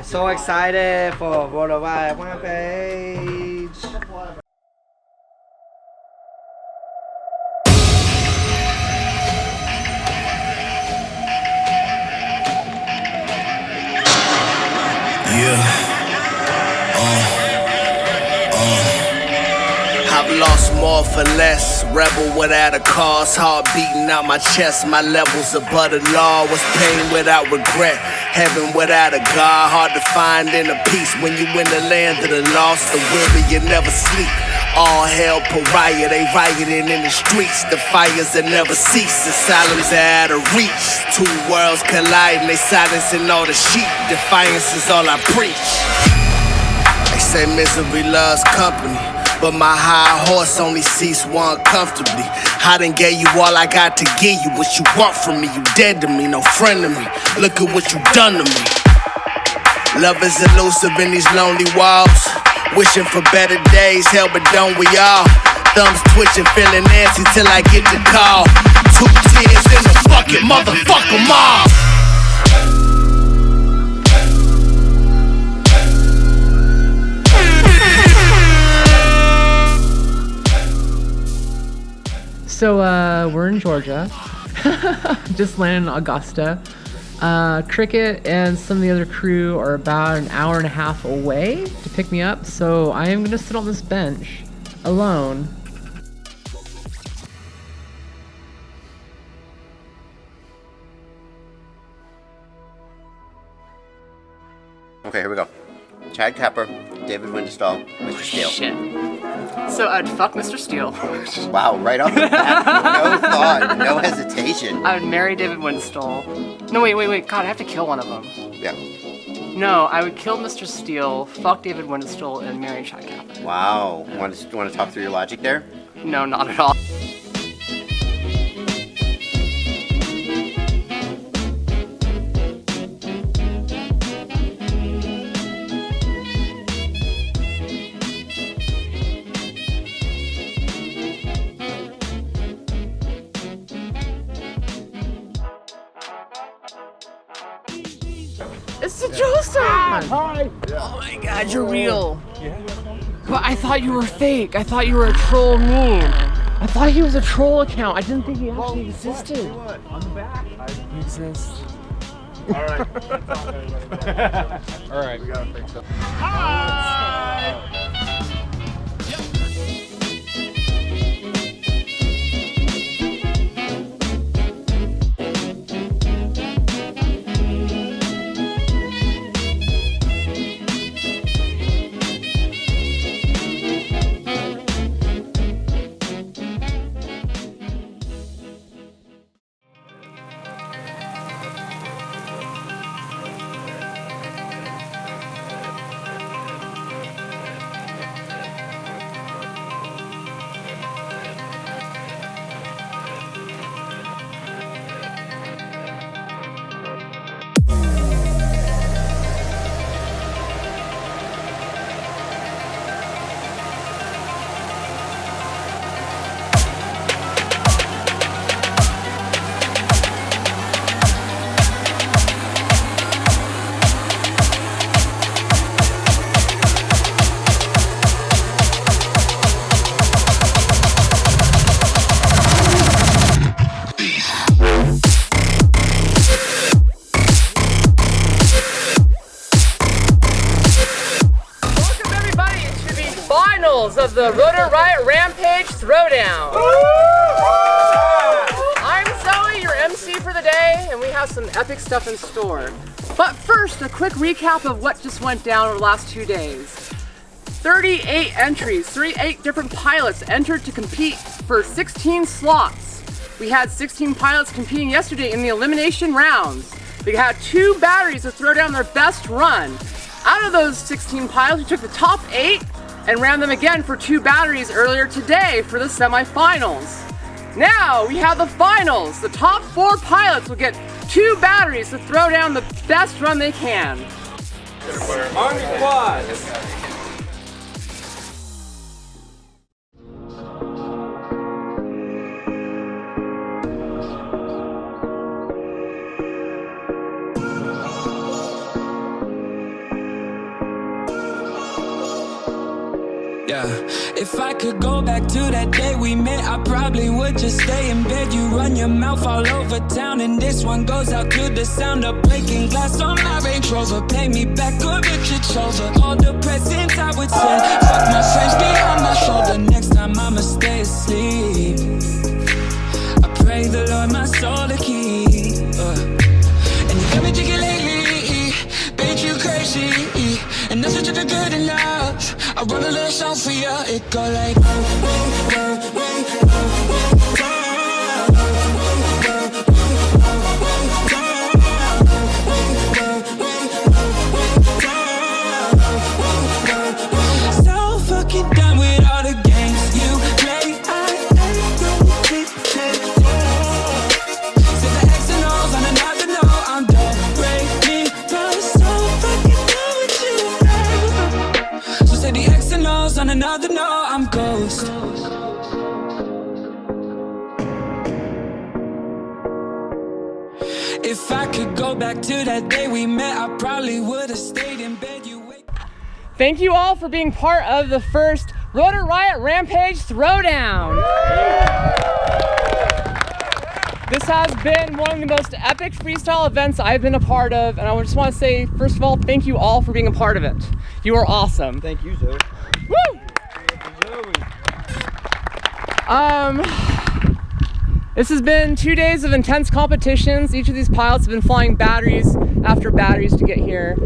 So excited for Rotor Riot Rampage. Yeah. I've lost more for less. Rebel without a cause. Heart beating out my chest. My levels above the law. Was pain without regret. Heaven without a God. Hard to find inner peace when you in the land of the lost. The weary, you never sleep. All hell pariah, they rioting in the streets. The fires that never cease. Asylums are out of reach. Two worlds colliding, they silencing all the sheep. Defiance is all I preach. They say misery loves company, but my high horse only sees one comfortably. I done gave you all I got to give you. What you want from me, you dead to me, no friend to me. Look at what you done to me. Love is elusive in these lonely walls. Wishing for better days, hell but don't we all? Thumbs twitching, feeling antsy till I get the call. 2 tears in the bucket, motherfucker mom. So we're in Georgia. Just landed in Augusta. Cricket and some of the other crew are about an hour and a half away to pick me up, so I am gonna sit on this bench alone. Okay, here we go. Chad Kapper, David Windstall, Mr. Steele. Shit. So I'd fuck Mr. Steele. Wow, right off the bat, no thought, no hesitation. I would marry David Windstall. No, wait. God, I have to kill one of them. Yeah. No, I would kill Mr. Steele, fuck David Windstall, and marry Chad Kapper. Wow. Want to talk through your logic there? No, not at all. It's the Joseph! Hi! Oh my god, you're real. Yeah. But I thought you were fake. I thought you were a troll meme. I thought he was a troll account. I didn't think he actually existed. On the back. He exists. Alright. Alright. We gotta fix it. Hi! Of the Rotor Riot Rampage Throwdown. I'm Zoe, your MC for the day, and we have some epic stuff in store. But first, a quick recap of what just went down over the last 2 days. 38 entries, 38 different pilots entered to compete for 16 slots. We had 16 pilots competing yesterday in the elimination rounds. We had 2 batteries to throw down their best run. Out of those 16 pilots, we took the top 8 and ran them again for 2 batteries earlier today for the semifinals. Now we have the finals. The top 4 pilots will get 2 batteries to throw down the best run they can. On your quad. Yeah, if I could go back to that day we met, I probably would just stay in bed. You run your mouth all over town, and this one goes out to the sound of breaking glass on my Range Rover. Pay me back or it's over. All the presents I would send, fuck my friends behind my shoulder. Next time I'ma stay asleep. I pray the Lord my soul to keep. And you got me jiggy lately, bitch you crazy, and nothing to the good enough. I wrote a little song for you, it go like so fucking done with all the games you play. Set the X and O's on another note, I'm done. Break me, but so fucking done with you. So say the X and O's on another note, I'm ghost. If I could go back to that day we met, I probably would have stayed in bed. Thank you all for being part of the first Rotor Riot Rampage Throwdown. This has been one of the most epic freestyle events I've been a part of, and I just want to say, first of all, thank you all for being a part of it. You are awesome. Thank you, sir. Woo! This has been 2 days of intense competitions. Each of these pilots have been flying batteries after batteries to get here.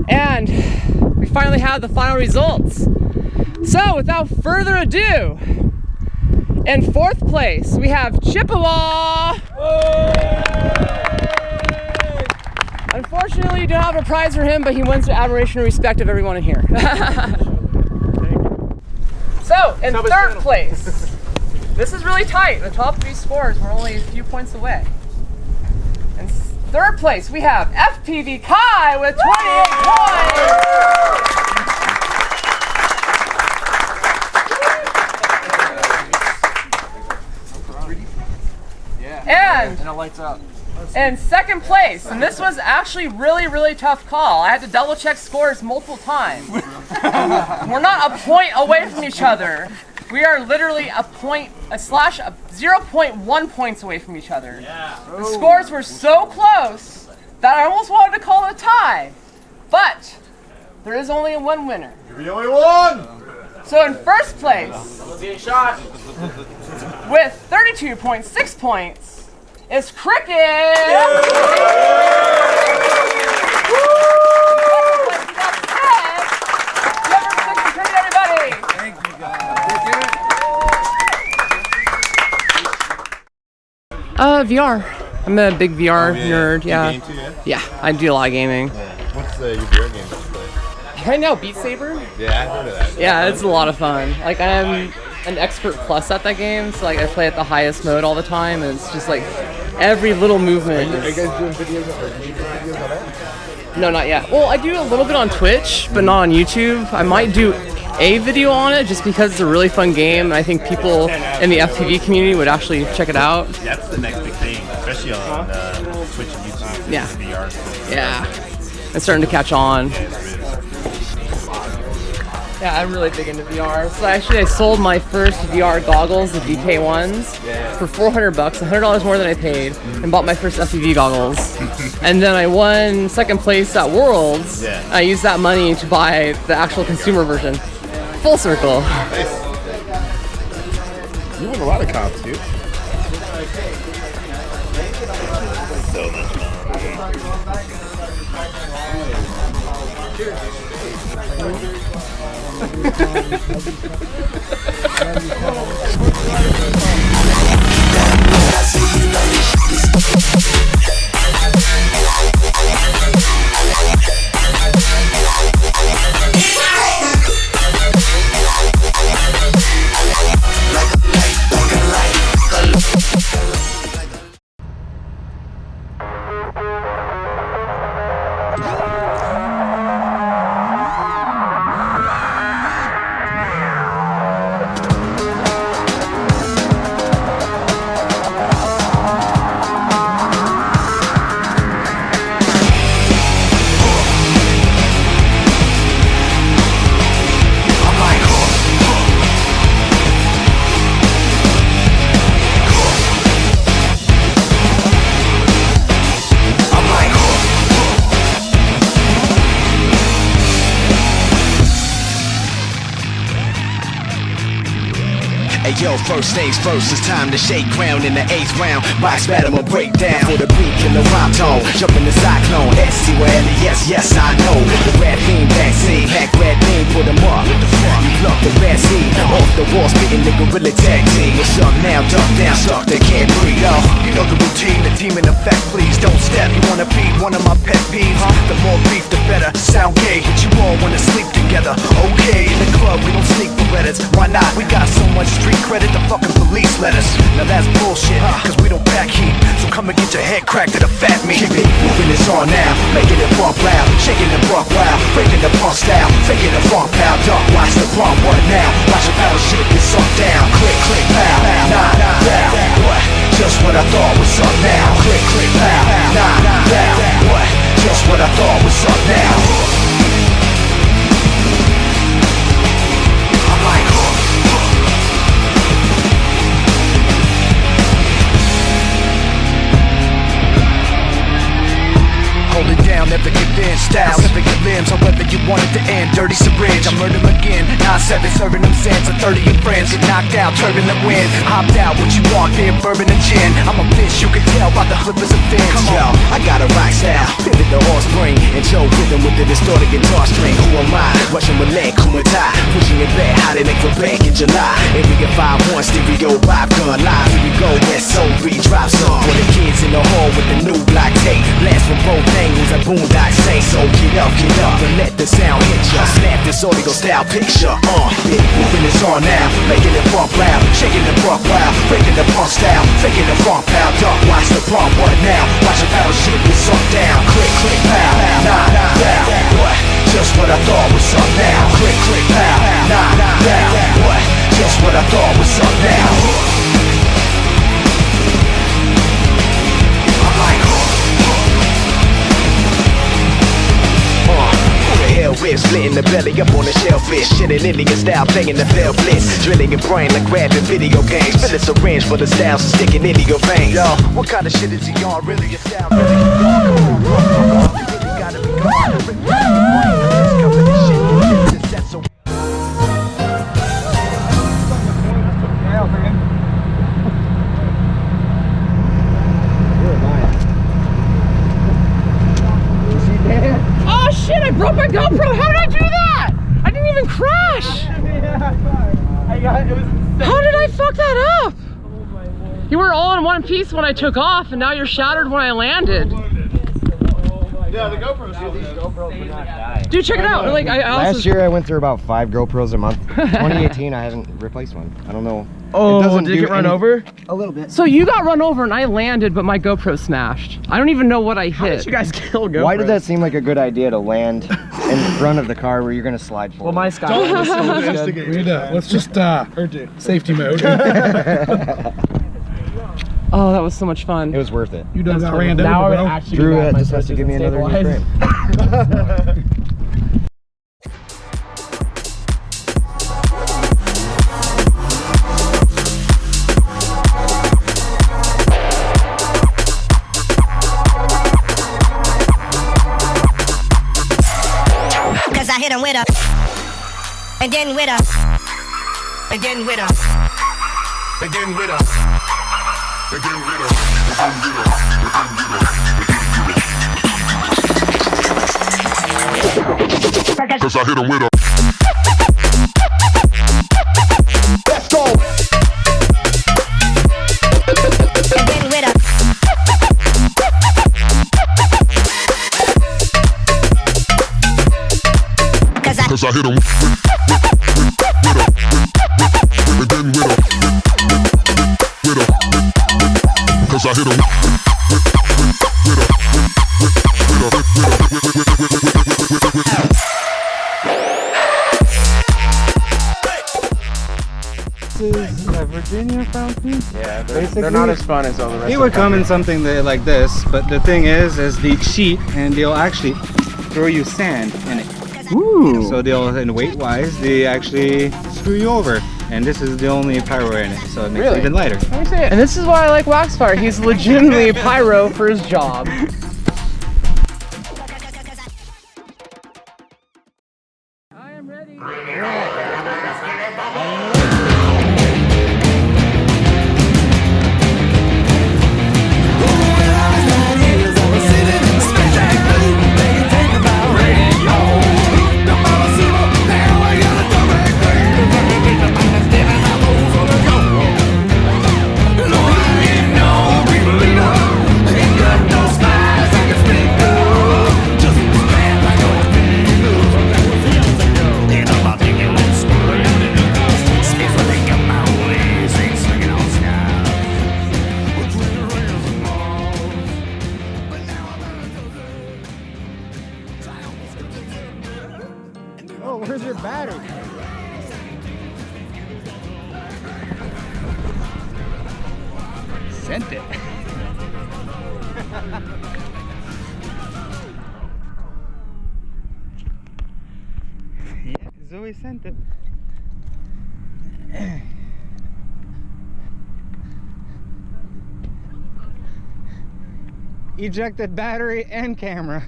And we finally have the final results. So without further ado, in fourth place, we have Chippewa. Unfortunately, you don't have a prize for him, but he wins the admiration and respect of everyone in here. So, in third place, this is really tight. The top three scores were only a few points away. In third place, we have FPV Kai with 28 points. And it lights up. in second place, and this was actually really tough call. I had to double check scores multiple times. We're not a point away from each other. We are literally a 0.1 points away from each other. Yeah. The scores were so close that I almost wanted to call it a tie. But there is only one winner. You're the only one! So in first place, Getting shot. with 32.6 points, is Cricket! VR. I'm a big VR nerd, yeah. Game too, yeah? Yeah, I do a lot of gaming. What's your VR game that you play? Right now, Beat Saber? Yeah, I heard of that. Yeah, it's a lot of fun. Like, I'm an expert plus at that game, so like I play at the highest mode all the time, and it's just like every little movement. Are you guys doing videos or YouTube videos on that? No, not yet. Well, I do a little bit on Twitch, but not on YouTube. I might do a video on it just because it's a really fun game, and I think people in the FPV community would actually check it out. That's the next big thing, especially on Twitch and YouTube. Yeah. VR stuff. Yeah, it's starting to catch on. Yeah, I'm really big into VR. So actually, I sold my first VR goggles, the DK1s, for $400, $100 more than I paid, and bought my first FPV goggles. And then I won second place at Worlds. Yeah. I used that money to buy the actual consumer version. Full circle. Nice. You win a lot of comps, dude. So much fun. Hey yo, first things first, it's time to shake ground in the 8th round. Box battle will break down for the beat in the rhyme tone. Jump in the cyclone, S-C-Y-L-E-S, yes I know. The red beam vaccine, hack red beam, put them up. You pluck the red seed off the wall, spitting the gorilla tag team. What's up now, duck down, stuck, they can't breathe. Yo, you know the routine, the demon effect, please don't step. You wanna be one of my pet peeves, huh? The more beef, the better. Sound gay, but you all wanna sleep together. Okay, in the club, we don't sneak Berettas. Why not? We got so much street credit, the fucking police let us. Now that's bullshit, cause we don't back heat. So come and get your head cracked at a fat meat. Keep it moving, it's on now, making it bump loud, shaking the buck wild, breaking the punk style, faking the funk pow, duck, watch the bump, what now? Watch your battle shit get sucked down, click, click, pow, nah, down, what? Just what I thought was up now, click, click, pow, nah, down, what? Just what I thought was up now. I'm like, hold it down, never give in. Styles, never give limbs, however you want it to end. Dirty syringe, I murder again. 9-7, serving them sins. A 30 of friends get knocked out, turbulent wind. Hopped out, what you want, beer, bourbon and gin. I'm a bitch, you can tell by the flippers and fins. Come on, I got a rock style, pivot the horse brain, and Joe rhythm with the distorted guitar string. Who am I? Russian roulette, Kumatai, pushing it back, how they make for bank in July. Area 5-1, stereo, vibe gun live. Here we go, SOB drop song. For the kids in the hall with the new black tape. Blast from both angles, a boondock say. So get up, and let the sound hit ya. Snap this audio style picture, big moving is on now, making it bump loud, shaking the buck wild, breaking the punk style, faking the funk pow, duck, watch the bump, what now? Watch your battle shit get sucked down, click, click, pow, nah, down, what? Just what I thought was up now, click, click, pow, nah, down, what? Just what I thought was up now. I'm like, ribs splitting the belly up on the shellfish. Shit in Indian style, playing the bell blitz. Drilling your brain like grabbing video games. Fill a syringe for the styles and sticking into your veins. Yo, what kind of shit is he on? Really your style? Really gotta be gone. Rip your brain. Let's cover this shit. That's so. Oh shit, I broke my GoPro! How did I do that? I didn't even crash! How did I fuck that up? You were all in one piece when I took off, and now you're shattered when I landed. Yeah, the GoPros. These GoPros would not die. Dude, check it out. Like, Last year I went through about 5 GoPros a month. 2018 I haven't replaced one. I don't know. Oh, did it get run over? A little bit. So you got run over and I landed, but my GoPro smashed. I don't even know what I hit. How did you guys kill GoPro? Why did that seem like a good idea to land in front of the car where you're gonna slide forward? Well, my sky was so good. Let's just safety mode. Oh, that was so much fun. It was worth it. You done got ran over, bro. Drew just has to give me another new frame. Cause I hit him with a, and then with a, and then with a, and then with a. Cause I hit him with a. Let's go. And then with a. Cause I hit him with a. And then with a. Cause I hit him with This is a Virginia fountain. Yeah, basically. they're not as fun as all the rest. He would come in something like this, but the thing is they cheat and they'll actually throw you sand in it. Ooh. So they'll, in weight-wise, they actually screw you over. And this is the only pyro in it, so it makes it even lighter. Let me see it. And this is why I like Waxfire. He's legitimately a pyro for his job. I am ready. where's your battery? Sent it. Yeah, Zoe sent it. Ejected battery and camera.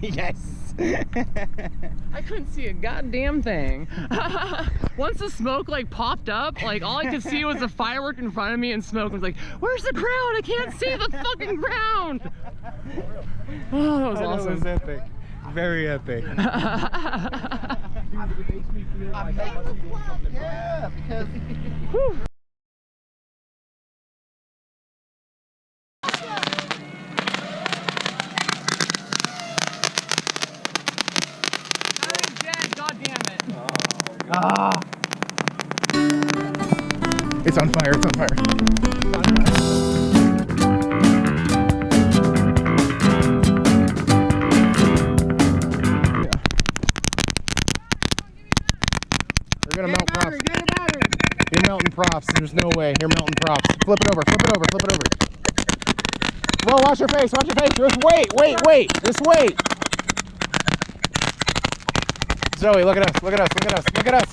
Yes. I couldn't see a goddamn thing. Once the smoke like popped up, like all I could see was the firework in front of me and smoke. I was like, where's the ground? I can't see the fucking ground. Oh, that was awesome. That was epic. Very epic. Yeah, because Ah! It's on fire, it's on fire. They're gonna melt props. You're melting props, there's no way. You're melting props. Flip it over, flip it over, flip it over. Whoa, watch your face, watch your face. Just wait, wait, wait. Just wait. Zoe, look at us, look at us, look at us, look at us.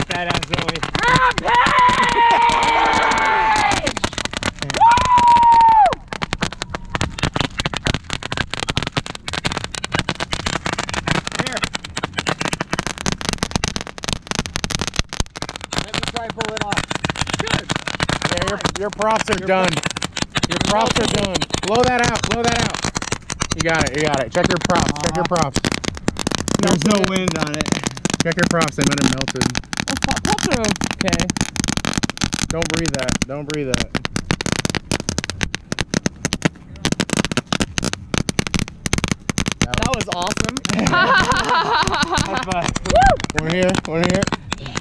Badass Zoe. Rampage! Woo! Here. Let me try and pull it off. Good. Yeah, your props are done. Your props are done. Blow that out, blow that out. You got it, you got it. Check your props, check your props. There's no wind on it. Check your props, they might have melted. Props are okay. Don't breathe that. Don't breathe that. That was awesome. High five. We're here, we're here.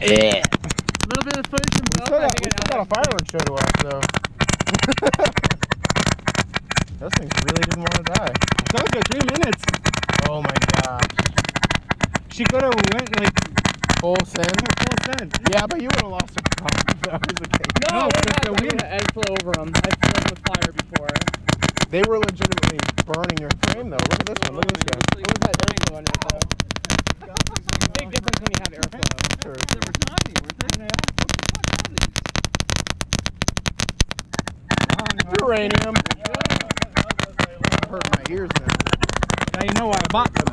Yeah. A little bit of footage from both. We still got a fireworks show to watch, though. Those things really didn't want to die. That was good, 3 minutes. Oh my gosh. She could have went like full send. Full send. Yeah, but you would have lost a prop if that was the case. No, the wind. I'd flow over them. I've flown with fire before. They were legitimately burning your frame, though. Look at this one. Look at this guy. What was that airflow on it, though? Big difference when you have airflow. Sure. they were tiny, weren't they? Uranium. Hurt my ears now. Now you know why I bought them.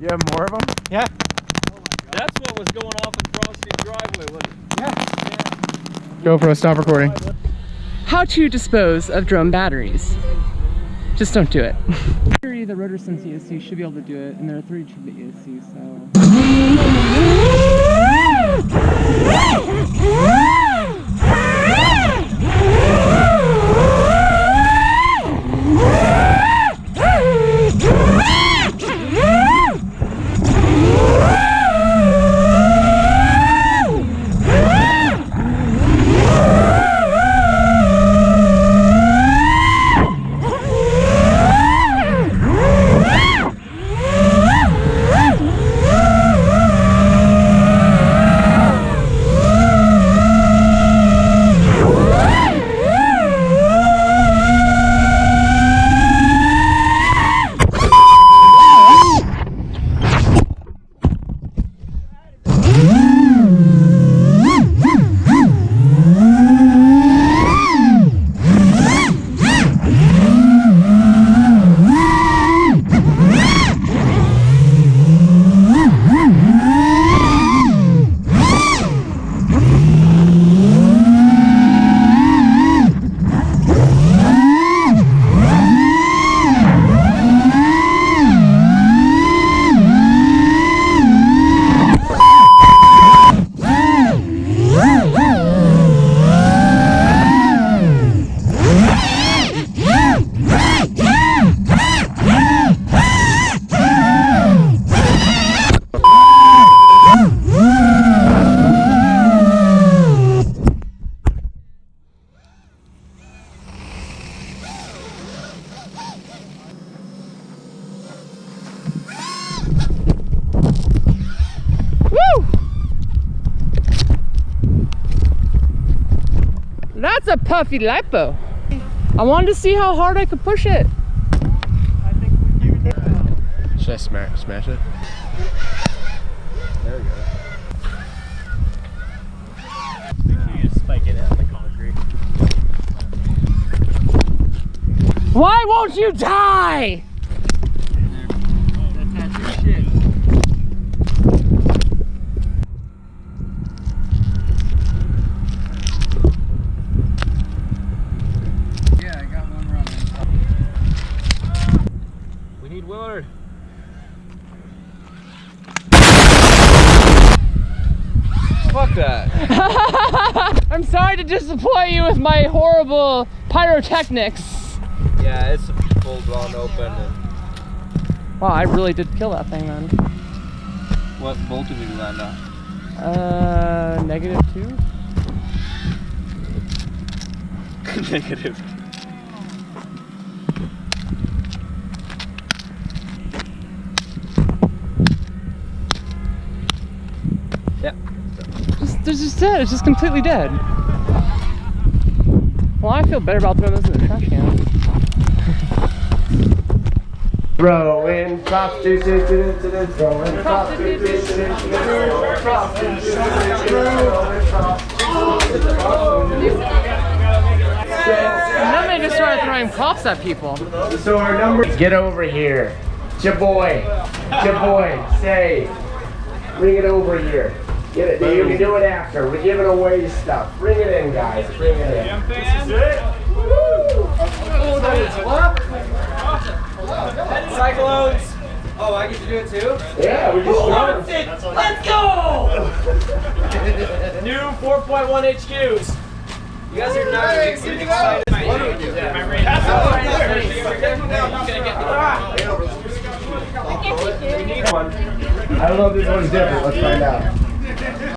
You have more of them? Yeah. That's what was going off in Frosty's driveway, wasn't it? Yeah. GoPro, stop recording. How to dispose of drone batteries. Just don't do it. The rotor sense ESC should be able to do it, and there are 3 chiplet ESC, so. a puffy lipo. I wanted to see how hard I could push it. Should I smash it? There we go. Spike it at the concrete. Why won't you die? That's your shit. Yeah, I got one running. We need Willard. Fuck that. I'm sorry to disappoint you with my horrible pyrotechnics. Yeah, it's full blown open. And Wow, I really did kill that thing then. what voltage did you land on? -2. Negative. Yeah. It's just dead. It's just completely dead. Well, I feel better about throwing this in the trash can. Throwing props, throwing props, And then they just started throwing props at people. So our number. Get over here. Jaboy. Say. Bring it over here. Get it. You can do it after. We're giving away stuff. Bring it in, guys. Bring it in. This is it. Woo! Cyclones. Oh, I get to do it too? Yeah, we just started. Let's go! New 4.1 HQs. You guys are not excited. What do we do? I don't know if this one's different. Let's find out.